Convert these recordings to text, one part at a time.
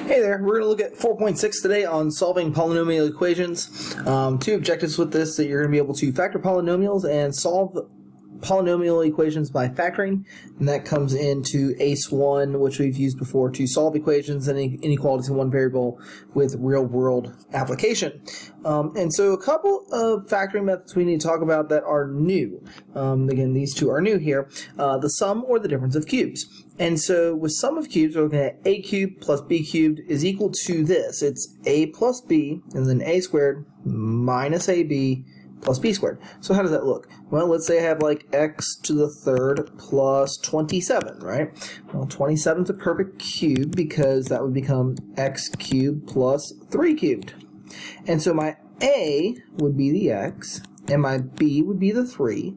Hey there, we're going to look at 4.6 today on solving polynomial equations. Two objectives with this: that you're going to be able to factor polynomials and solve polynomial equations by factoring, and that comes into ACE1, which we've used before to solve equations and inequalities in one variable with real-world application. And so a couple of factoring methods we need to talk about that are new. Again, these two are new here. The sum or the difference of cubes. And so with sum of cubes, we're looking at a cubed plus b cubed is equal to this. It's a plus b, and then a squared minus ab plus b squared. So how does that look? Well, let's say I have like x to the third plus 27, right? Well, 27 is a perfect cube because that would become x cubed plus 3 cubed. And so my a would be the x, and my b would be the 3.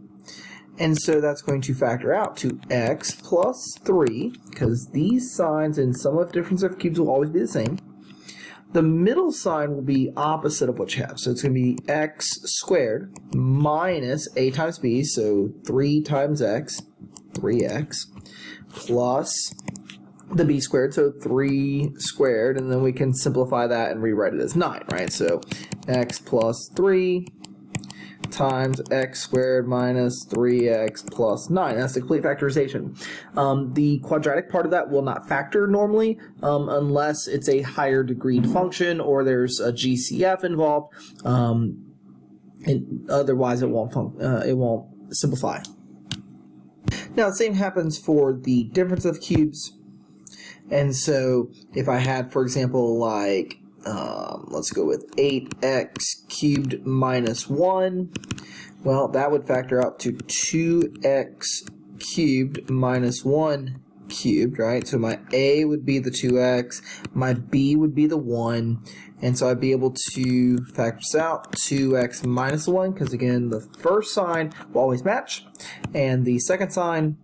And so that's going to factor out to x plus 3, because these signs in sum of difference of cubes will always be the same. The middle sign will be opposite of what you have. So it's going to be x squared minus a times b, so 3 times x, 3x, plus the b squared, so 3 squared, and then we can simplify that and rewrite it as 9, right? So x plus 3 times x squared minus 3x plus 9. That's the complete factorization. The quadratic part of that will not factor normally unless it's a higher degreed function or there's a GCF involved. And otherwise, it won't simplify. Now, the same happens for the difference of cubes. And so if I had, for example, like let's go with 8x cubed minus 1. Well, that would factor out to 2x cubed minus 1 cubed, right? So my a would be the 2x, my b would be the 1, and so I'd be able to factor this out, 2x minus 1, because again, the first sign will always match, and the second sign,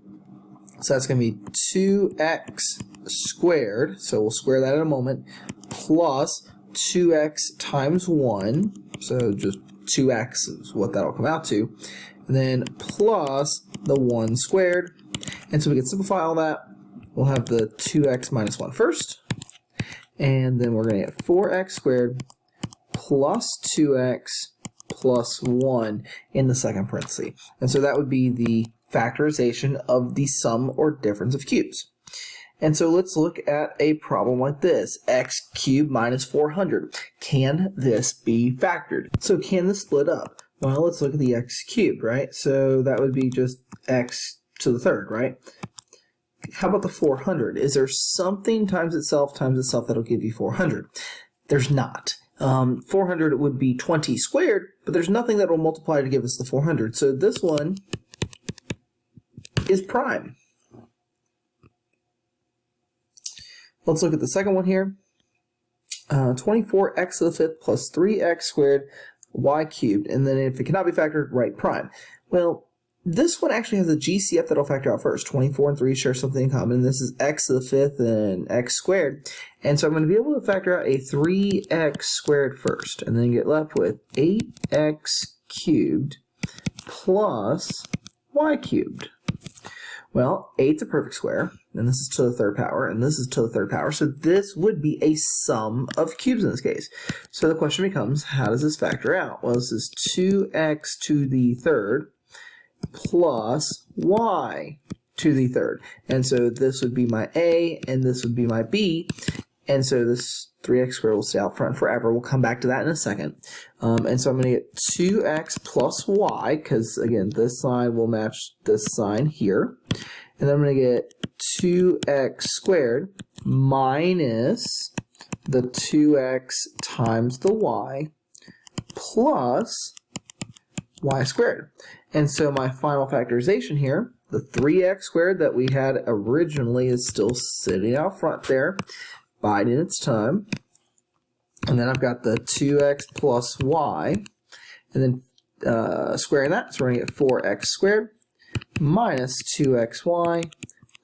so that's going to be 2x squared, so we'll square that in a moment, plus 2x times 1, so just 2x is what that'll come out to, and then plus the 1 squared, and so we can simplify all that. We'll have the 2x minus 1 first, and then we're going to get 4x squared plus 2x plus 1 in the second parenthesis, and so that would be the factorization of the sum or difference of cubes. And so let's look at a problem like this, x cubed minus 400. Can this be factored? So can this split up? Well, let's look at the x cubed, right? So that would be just x to the third, right? How about the 400? Is there something times itself that'll give you 400? There's not. 400 would be 20 squared, but there's nothing that will multiply to give us the 400. So this one is prime. Let's look at the second one here. 24x to the fifth plus 3x squared y cubed. And then if it cannot be factored, write prime. Well, this one actually has a GCF that'll factor out first. 24 and 3 share something in common. This is x to the fifth and x squared. And so I'm going to be able to factor out a 3x squared first. And then get left with 8x cubed plus y cubed. Well, 8's a perfect square, and this is to the third power, and this is to the third power, so this would be a sum of cubes in this case. So the question becomes, how does this factor out? Well, this is 2x to the third plus y to the third. And so this would be my a, and this would be my b, and so this 3x squared will stay out front forever. We'll come back to that in a second. And so I'm going to get 2x plus y, because again, this sign will match this sign here. And then I'm going to get 2x squared minus the 2x times the y plus y squared. And so my final factorization here, the 3x squared that we had originally is still sitting out front there, biding its time. And then I've got the 2x plus y, and then squaring that, so we're going to get 4x squared minus 2xy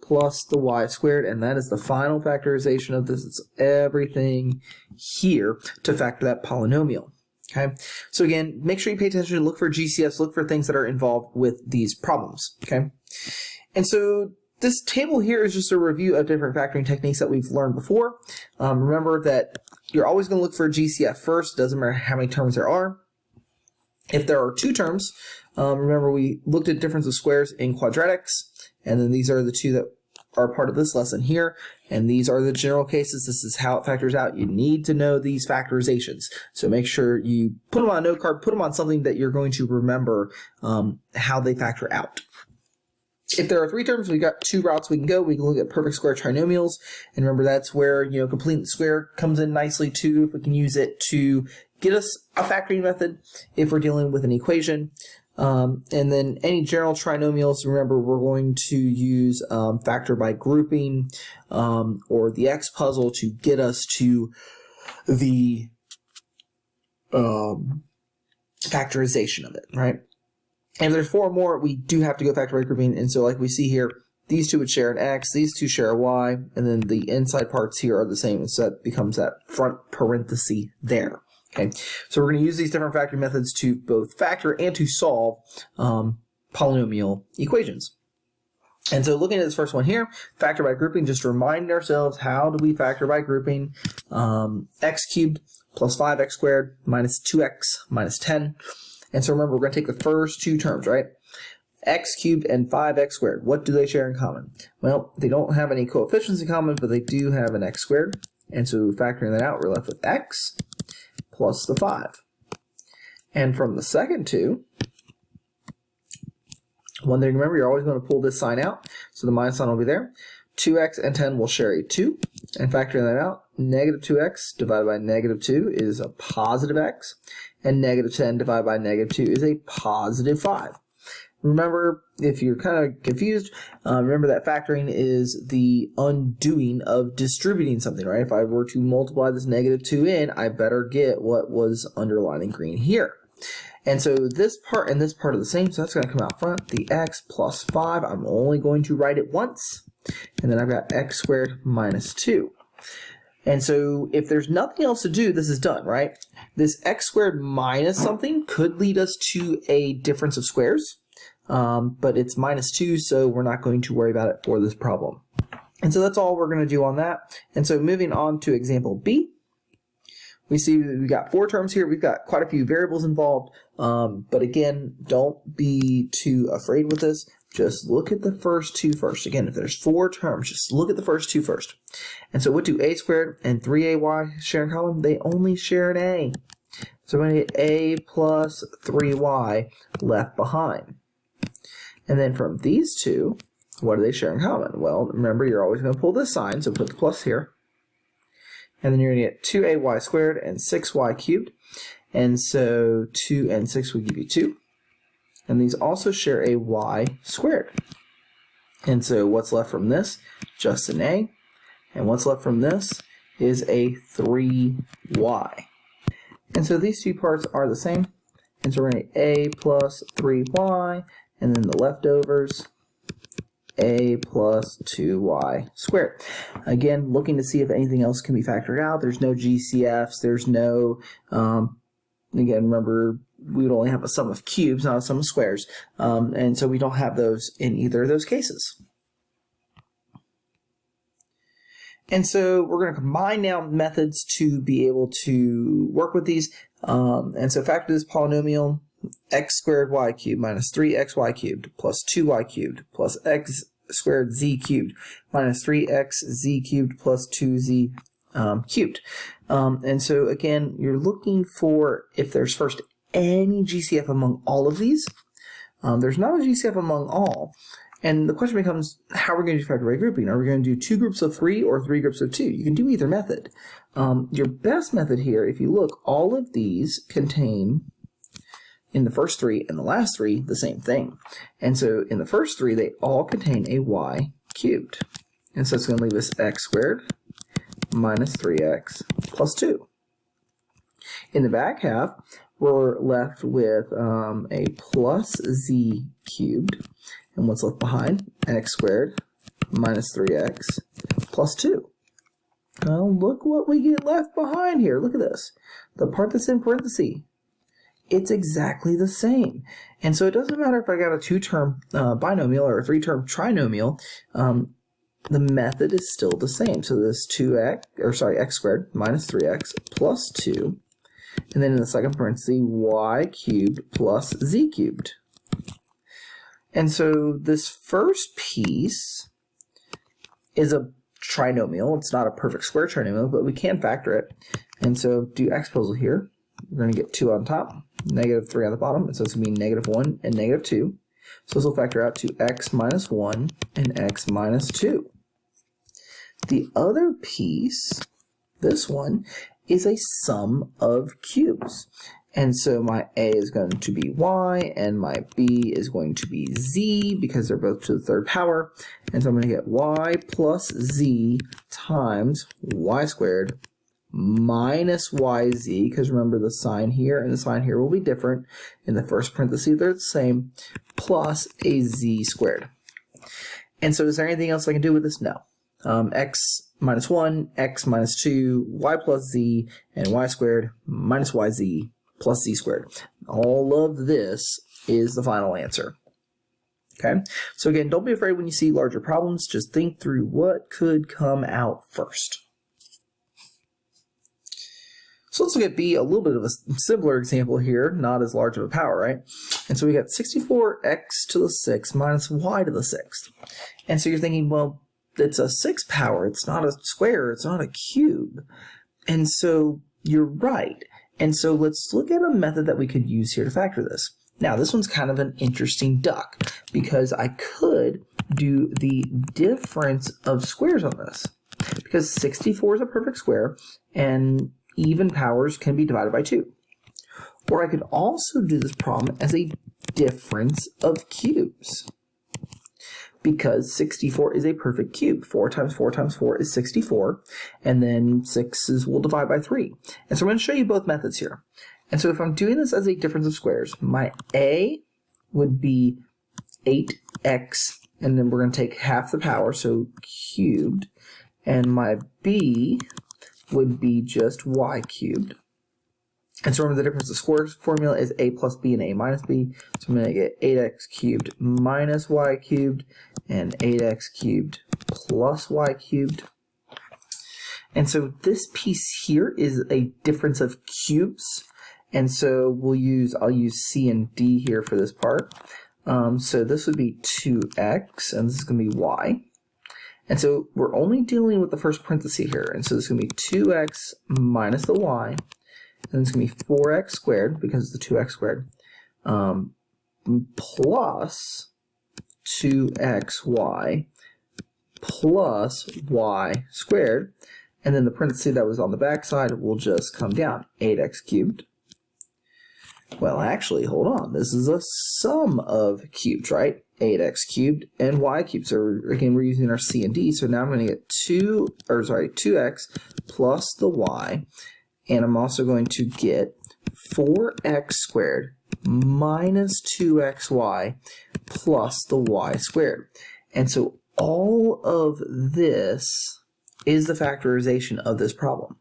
plus the y squared, and that is the final factorization of this. It's everything here to factor that polynomial. Okay, so again, make sure you pay attention to look for GCFs, look for things that are involved with these problems. Okay, and so this table here is just a review of different factoring techniques that we've learned before. Remember that you're always going to look for a GCF first. Doesn't matter how many terms there are. If there are two terms, remember we looked at difference of squares in quadratics, and then these are the two that are part of this lesson here, and these are the general cases. This is how it factors out. You need to know these factorizations, so make sure you put them on a note card, put them on something that you're going to remember how they factor out. If there are three terms, we've got two routes we can go. We can look at perfect square trinomials, and remember that's where complete square comes in nicely too, if we can use it to get us a factoring method if we're dealing with an equation. And then any general trinomials, remember we're going to use factor by grouping or the X puzzle to get us to the factorization of it, right? And if there's four or more, we do have to go factor by grouping. And so like we see here, these two would share an X, these two share a Y, and then the inside parts here are the same. So that becomes that front parenthesis there. Okay, so we're going to use these different factoring methods to both factor and to solve polynomial equations. And so looking at this first one here, factor by grouping, just remind ourselves, how do we factor by grouping? X cubed plus 5x squared minus 2x minus 10. And so remember, we're going to take the first two terms, right? X cubed and 5x squared. What do they share in common? Well, they don't have any coefficients in common, but they do have an x squared. And so factoring that out, we're left with x plus the 5. And from the second two, one thing to remember, you're always going to pull this sign out, so the minus sign will be there. 2x and 10 will share a 2, and factoring that out, negative 2x divided by negative 2 is a positive x, and negative 10 divided by negative 2 is a positive 5. Remember, if you're kind of confused, remember that factoring is the undoing of distributing something, right? If I were to multiply this negative 2 in, I better get what was underlining green here. And so this part and this part are the same, so that's going to come out front. The x plus 5, I'm only going to write it once. And then I've got x squared minus 2. And so if there's nothing else to do, this is done, right? This x squared minus something could lead us to a difference of squares. But it's minus 2, so we're not going to worry about it for this problem. And so that's all we're going to do on that. And so moving on to example B, we see that we've got four terms here. We've got quite a few variables involved. But again, don't be too afraid with this. Just look at the first two first. Again, if there's four terms, just look at the first two first. And so what do a squared and 3ay share in common? They only share an a. So we're going to get a plus 3y left behind. And then from these two, what do they share in common? Well, remember, you're always going to pull this sign, so put the plus here. And then you're going to get 2ay squared and 6y cubed. And so 2 and 6 will give you 2. And these also share a y squared. And so what's left from this? Just an a. And what's left from this is a 3y. And so these two parts are the same. And so we're going to get a plus 3y. And then the leftovers, a plus 2y squared. Again, looking to see if anything else can be factored out. There's no GCFs. There's no, again, remember, we would only have a sum of cubes, not a sum of squares. And so we don't have those in either of those cases. And so we're going to combine now methods to be able to work with these. And so factor this polynomial, x squared y cubed minus 3xy cubed plus 2y cubed plus x squared z cubed minus 3xz cubed plus 2z cubed. And so again, you're looking for if there's first any GCF among all of these. There's not a GCF among all. And the question becomes, how are we going to do factor by grouping? Are we going to do 2 groups of 3 or 3 groups of 2? You can do either method. Your best method here, if you look, all of these contain in the first 3 and the last 3 the same thing. And so in the first 3, they all contain a y cubed. And so it's going to leave us x squared minus 3x plus 2. In the back half, we're left with a plus z cubed. And what's left behind? X squared minus 3x plus 2. Well, look what we get left behind here. Look at this. The part that's in parentheses. it's exactly the same. And so it doesn't matter if I got a 2-term binomial or a 3-term trinomial, the method is still the same. So this x squared minus 3x plus 2, and then in the second parenthesis, y cubed plus z cubed. And so this first piece is a trinomial. It's not a perfect square trinomial, but we can factor it. And so do exponential here. We're going to get 2 on top, negative 3 on the bottom, and so it's going to be negative 1 and negative 2. So this will factor out to x minus 1 and x minus 2. The other piece, this one, is a sum of cubes. And so my a is going to be y, and my b is going to be z, because they're both to the third power. And so I'm going to get y plus z times y squared minus yz, because remember the sign here and the sign here will be different. In the first parenthesis, they're the same, plus a z squared. And so is there anything else I can do with this? No. X minus 1, x minus 2, y plus z, and y squared minus yz plus z squared. All of this is the final answer. Okay? So again, don't be afraid when you see larger problems. Just think through what could come out first. So let's look at B, a little bit of a simpler example here, not as large of a power, right? And so we got 64x to the 6th minus y to the 6th. And so you're thinking, well, it's a 6 power, it's not a square, it's not a cube. And so you're right. And so let's look at a method that we could use here to factor this. Now, this one's kind of an interesting duck, because I could do the difference of squares on this. Because 64 is a perfect square, and even powers can be divided by 2. Or I could also do this problem as a difference of cubes, because 64 is a perfect cube. 4 times 4 times 4 is 64, and then 6 will divide by 3. And so I'm going to show you both methods here. And so if I'm doing this as a difference of squares, my a would be 8x, and then we're going to take half the power, so cubed, and my b would be just y cubed. And so remember the difference of squares formula is a plus b and a minus b. So I'm going to get 8x cubed minus y cubed and 8x cubed plus y cubed. And so this piece here is a difference of cubes. And so I'll use c and d here for this part. So this would be 2x, and this is going to be y. And so we're only dealing with the first parenthesis here. And so this is going to be 2x minus the y. And it's going to be 4x squared, because it's the 2x squared, plus 2xy plus y squared. And then the parenthesis that was on the back side will just come down, 8x cubed. Well, actually, hold on. This is a sum of cubes, right? 8x cubed and y cubed. So again, we're using our c and d. So now I'm going to get 2x plus the y. And I'm also going to get 4x squared minus 2xy plus the y squared. And so all of this is the factorization of this problem.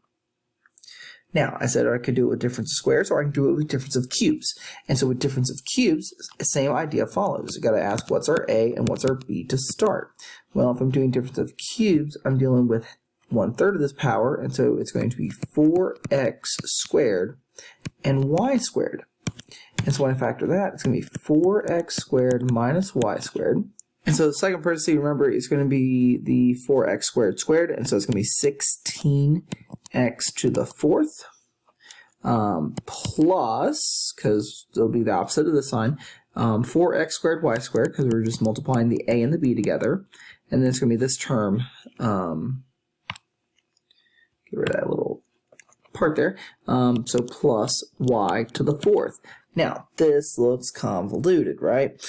Now, I said I could do it with difference of squares, or I can do it with difference of cubes. And so with difference of cubes, the same idea follows. You've got to ask what's our a and what's our b to start. Well, if I'm doing difference of cubes, I'm dealing with 1/3 of this power, and so it's going to be 4x squared and y squared. And so when I factor that, it's going to be 4x squared minus y squared. And so the second parenthesis, remember, is going to be the 4x squared, and so it's going to be 16x to the 4th, plus, because it'll be the opposite of the sign, 4x squared y squared, because we're just multiplying the a and the b together, and then it's going to be this term, get rid of that little part there. So plus y to the 4th. Now, this looks convoluted, right?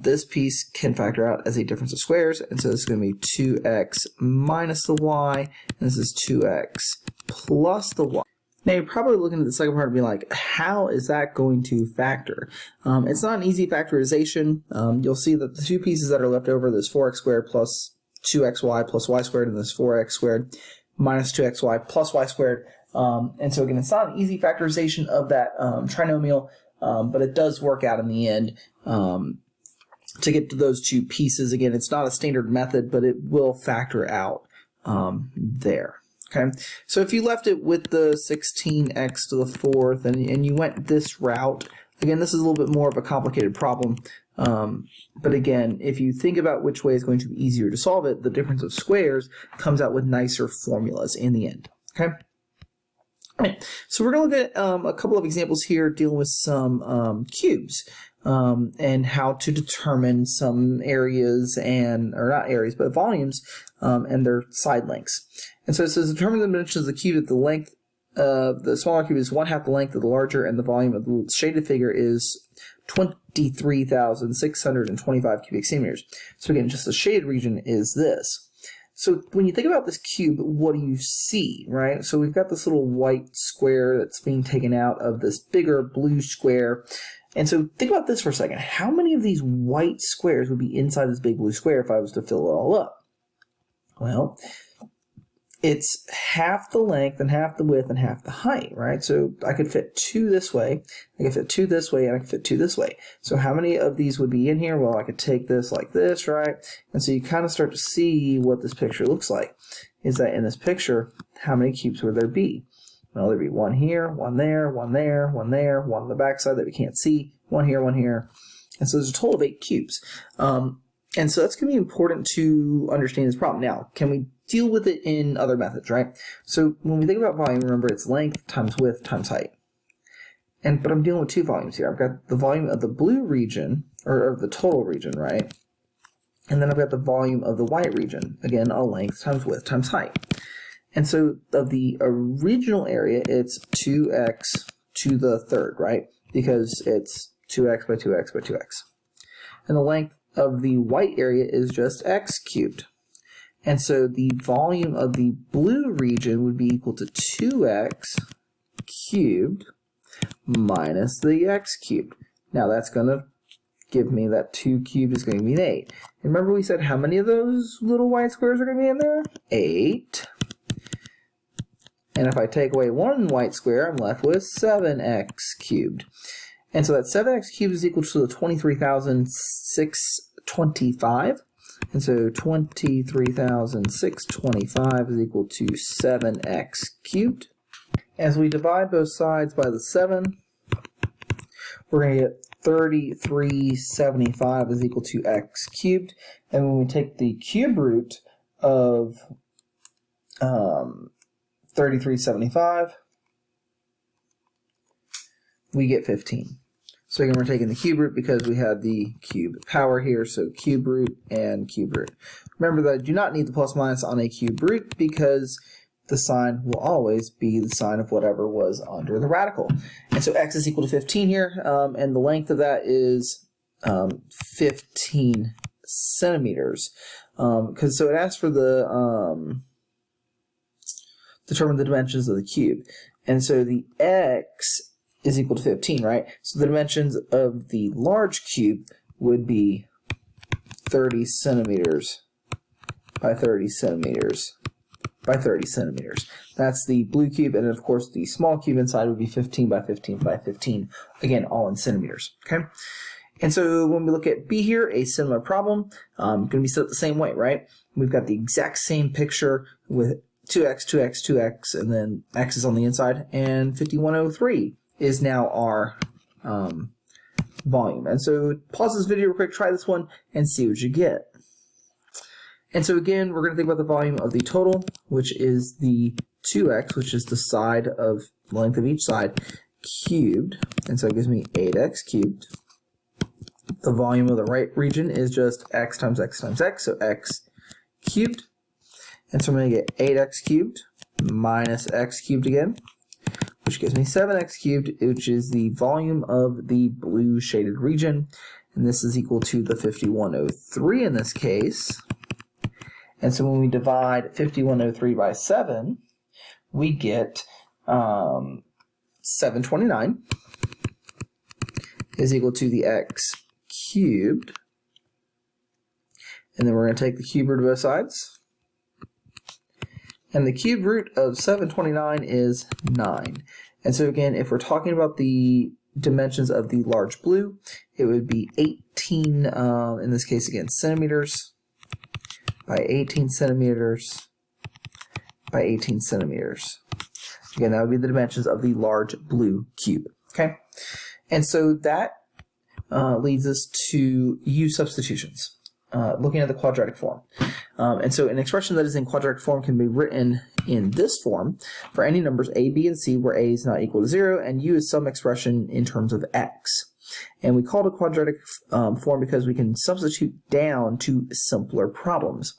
This piece can factor out as a difference of squares, and so this is going to be 2x minus the y, and this is 2x plus the y. Now, you're probably looking at the second part and be like, how is that going to factor? It's not an easy factorization. You'll see that the two pieces that are left over, this 4x squared plus 2xy plus y squared, and this 4x squared minus 2xy plus y squared. And so again, it's not an easy factorization of that trinomial, but it does work out in the end to get to those two pieces. Again, it's not a standard method, but it will factor out there. Okay, so if you left it with the 16x to the fourth and you went this route, again, this is a little bit more of a complicated problem. But again, if you think about which way is going to be easier to solve it, the difference of squares comes out with nicer formulas in the end. Okay. All right. So we're going to look at a couple of examples here dealing with some cubes and how to determine some areas or not areas, but volumes and their side lengths. And so it says determine the dimensions of the cube at the length of the smaller cube is 1/2 the length of the larger, and the volume of the shaded figure is 23,625 cubic centimeters. So again, just the shaded region is this. So when you think about this cube, what do you see, right? So we've got this little white square that's being taken out of this bigger blue square. And so think about this for a second. How many of these white squares would be inside this big blue square if I was to fill it all up? Well, it's half the length and half the width and half the height, right? So I could fit two this way, I could fit two this way, and I could fit two this way. So how many of these would be in here? Well, I could take this like this, right? And so you kind of start to see what this picture looks like. Is that in this picture, how many cubes would there be? Well, there'd be one here, one there, one there, one there, one on the back side that we can't see, one here, one here. And so there's a total of 8 cubes. And so that's going to be important to understand this problem. Now, can we deal with it in other methods, right? So when we think about volume, remember it's length times width times height. But I'm dealing with two volumes here. I've got the volume of the blue region, or the total region, right? And then I've got the volume of the white region. Again, a length times width times height. And so of the original area, it's 2x to the third, right? Because it's 2x by 2x by 2x. And the length of the white area is just x cubed. And so the volume of the blue region would be equal to 2x cubed minus the x cubed. Now that's going to give me that 2 cubed is going to be 8. And remember we said how many of those little white squares are going to be in there? 8. And if I take away one white square, I'm left with 7x cubed. And so that 7x cubed is equal to the 23,625. And so 23,625 is equal to 7x cubed. As we divide both sides by the 7, we're going to get 3375 is equal to x cubed. And when we take the cube root of 3375, we get 15. So again, we're taking the cube root because we had the cube power here, so cube root and cube root. Remember that I do not need the plus minus on a cube root because the sign will always be the sign of whatever was under the radical. And so x is equal to 15 here, and the length of that is 15 centimeters. So it asks for the determine the dimensions of the cube. And so the x is equal to 15, right? So the dimensions of the large cube would be 30 centimeters by 30 centimeters by 30 centimeters. That's the blue cube, and of course the small cube inside would be 15 by 15 by 15, again, all in centimeters, okay? And so when we look at B here, a similar problem, going to be set up the same way, right? We've got the exact same picture with 2x, 2x, 2x, and then x is on the inside, and 5103 is now our volume. And so pause this video real quick, try this one, and see what you get. And so again, we're going to think about the volume of the total, which is the 2x, which is the side of the length of each side, cubed. And so it gives me 8x cubed. The volume of the right region is just x times x times x, so x cubed. And so I'm going to get 8x cubed minus x cubed again, which gives me 7x cubed, which is the volume of the blue shaded region. And this is equal to the 5103 in this case. And so when we divide 5103 by 7, we get 729 is equal to the x cubed. And then we're going to take the cube root of both sides. And the cube root of 729 is 9. And so again, if we're talking about the dimensions of the large blue, it would be 18, in this case again, centimeters by 18 centimeters by 18 centimeters. Again, that would be the dimensions of the large blue cube. Okay, and so that leads us to use substitutions. Looking at the quadratic form. And so an expression that is in quadratic form can be written in this form for any numbers a, b, and c where a is not equal to 0 and u is some expression in terms of x. And we call it a quadratic form because we can substitute down to simpler problems.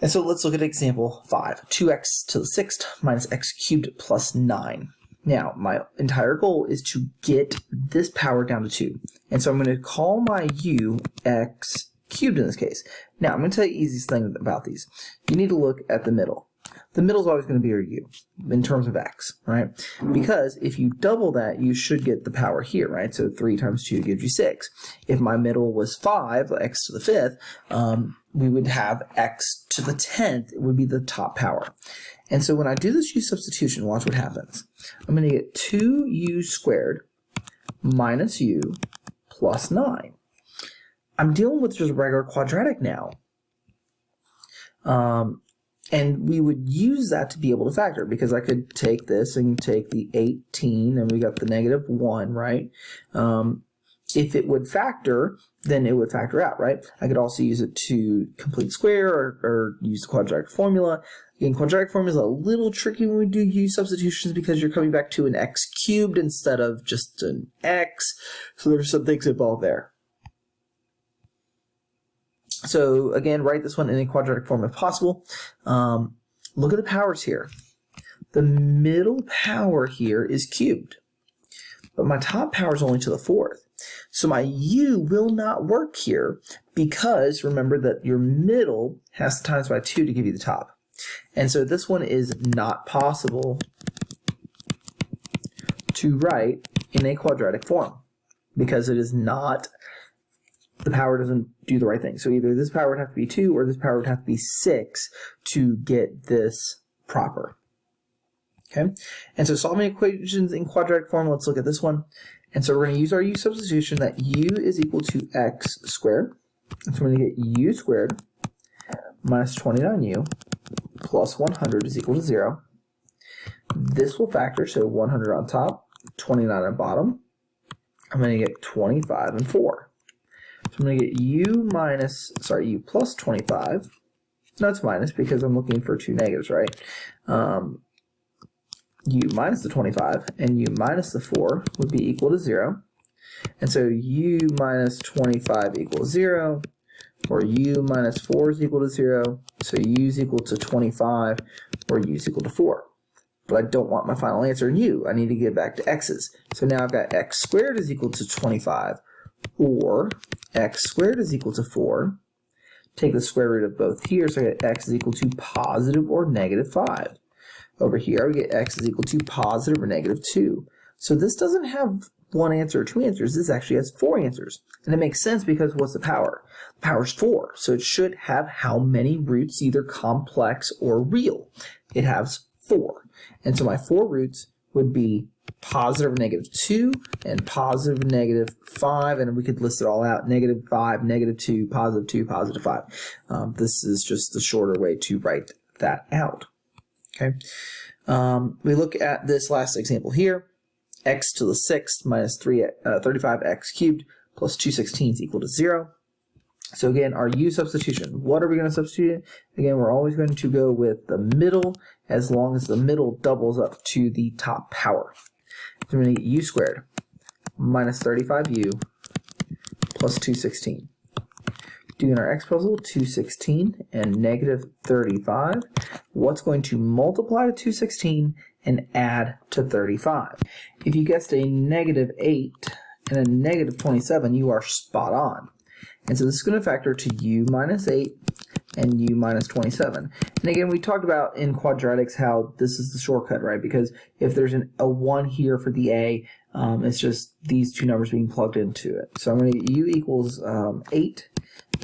And so let's look at example 5. 2x to the 6th minus x cubed plus 9. Now, my entire goal is to get this power down to 2. And so I'm going to call my u x cubed in this case. Now, I'm going to tell you the easiest thing about these. You need to look at the middle. The middle is always going to be your u in terms of x, right? Because if you double that, you should get the power here, right? So 3 times 2 gives you 6. If my middle was 5, x to the 5th, we would have x to the 10th. It would be the top power. And so when I do this u substitution, watch what happens. I'm going to get 2u squared minus u plus 9. I'm dealing with just regular quadratic now. And we would use that to be able to factor, because I could take this and take the 18, and we got the negative 1, right? If it would factor, then it would factor out, right? I could also use it to complete square or use the quadratic formula. Again, quadratic formula is a little tricky when we do use substitutions because you're coming back to an x cubed instead of just an x. So there's some things involved there. So again, write this one in a quadratic form if possible. Look at the powers here. The middle power here is cubed, but my top power is only to the 4th. So my u will not work here because remember that your middle has to times by 2 to give you the top. And so this one is not possible to write in a quadratic form because it is not, the power doesn't do the right thing. So either this power would have to be 2 or this power would have to be 6 to get this proper. Okay, and so solving equations in quadratic form, let's look at this one. And so we're going to use our u substitution that u is equal to x squared. And so we're going to get u squared minus 29u plus 100 is equal to 0. This will factor, so 100 on top, 29 on bottom. I'm going to get 25 and 4. So I'm going to get u plus 25. No, it's minus because I'm looking for two negatives, right? U minus the 25 and u minus the 4 would be equal to 0. And so u minus 25 equals 0, or u minus 4 is equal to 0. So u is equal to 25, or u is equal to 4. But I don't want my final answer in u. I need to get back to x's. So now I've got x squared is equal to 25, or x squared is equal to 4. Take the square root of both here, so I get x is equal to positive or negative 5. Over here, we get x is equal to positive or negative 2. So this doesn't have one answer or two answers. This actually has 4 answers. And it makes sense because what's the power? The power is 4. So it should have how many roots, either complex or real? It has 4. And so my 4 roots would be positive or negative 2 and positive or negative 5. And we could list it all out. Negative 5, negative 2, positive 5. This is just the shorter way to write that out. Okay, we look at this last example here. X to the 6th minus 35x cubed plus 2/16 is equal to 0. So again, our u substitution. What are we going to substitute? Again, we're always going to go with the middle as long as the middle doubles up to the top power. So we're going to get u squared minus 35u plus 2/16. Doing our x puzzle, 2/16 and negative 35. What's going to multiply to 2/16 and add to 35? If you guessed a negative 8 and a negative 27, you are spot on. And so this is going to factor to u minus 8 and u minus 27. And again, we talked about in quadratics how this is the shortcut, right? Because if there's a 1 here for the a, it's just these two numbers being plugged into it. So I'm going to get u equals 8.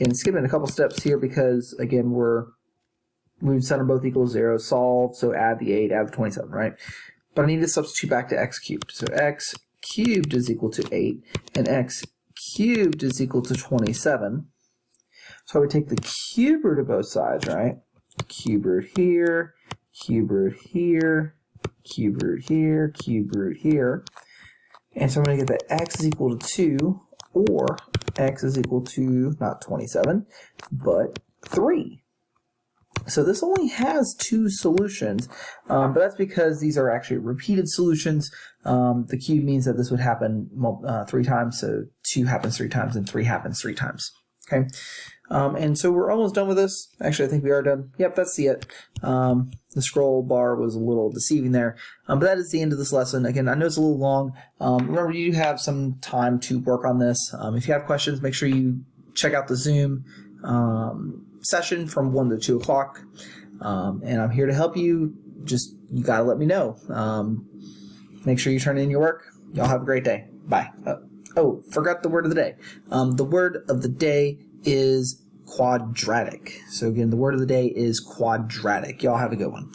And skipping a couple steps here because, again, we've set them both equal to 0, solve, so add the 8, add the 27, right? But I need to substitute back to x cubed. So x cubed is equal to 8, and x cubed is equal to 27. So I would take the cube root of both sides, right? Cube root here, cube root here, cube root here, cube root here. And so I'm going to get that x is equal to 2, or x is equal to, not 27, but 3. So this only has 2 solutions, but that's because these are actually repeated solutions. The cube means that this would happen 3 times, so 2 happens 3 times, and 3 happens 3 times. Okay, and so we're almost done with this. Actually, I think we are done. Yep, that's it. The scroll bar was a little deceiving there, but that is the end of this lesson. Again, I know it's a little long. Remember, you have some time to work on this. If you have questions, make sure you check out the Zoom session from 1 to 2 o'clock, and I'm here to help you. Just, you gotta let me know. Make sure you turn in your work. Y'all have a great day. Bye. Oh, forgot the word of the day. The word of the day is quadratic. So again, the word of the day is quadratic. Y'all have a good one.